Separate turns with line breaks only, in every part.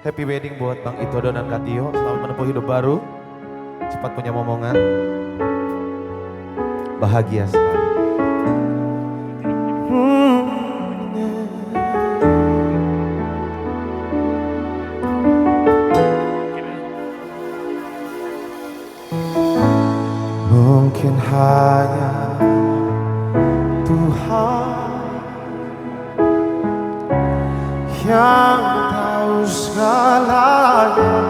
Happy wedding buat Bang Itodo dan Kak Tio. Selamat menempuh hidup baru. Cepat punya momongan. Bahagia selalu. Mungkin hanya Tuhan yang tahu segalanya,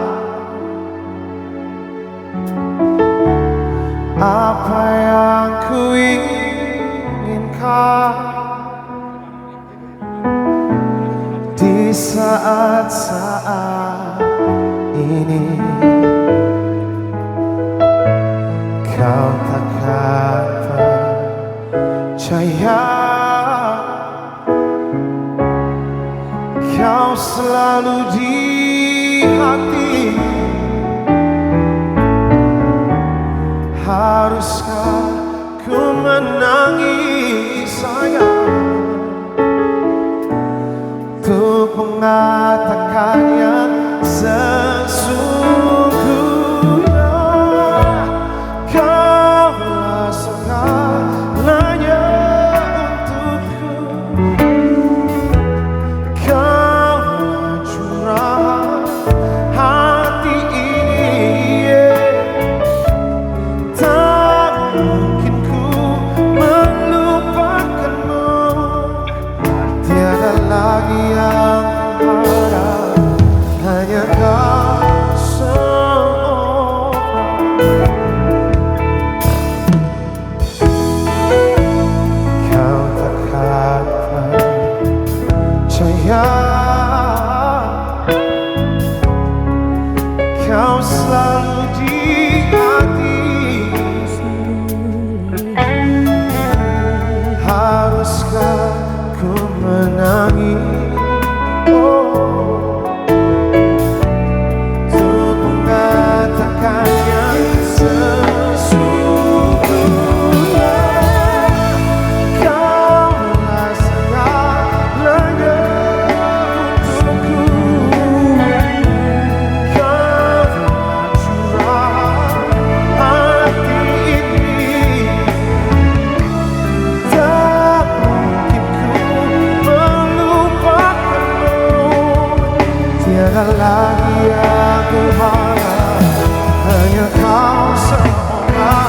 apa yang ku inginkan di saat-saat ini. Kau takkan percaya, kau selalu di hati. Haruskah ku menangis sayang untuk mengatakan yang sesungguhnya. Kaulah segalanya untukku, kaulah curahan hati ini. Tak mungkin ku melupakanmu, tiada lagi yang harap, hanya kau seorang. Kau takkan percaya, kau selalu di hati. Haruskah ku menangis untuk mengatakan yang sesungguhnya. Kaulah segalanya untukku, kaulah curahan hati ini. Tak mungkin ku melupakanmu, tiada lagi yang ku harap, hanya kau seorang.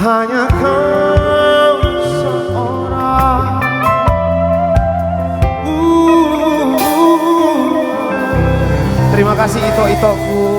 Hanya kau seorang. Terima kasih Ito-itoku.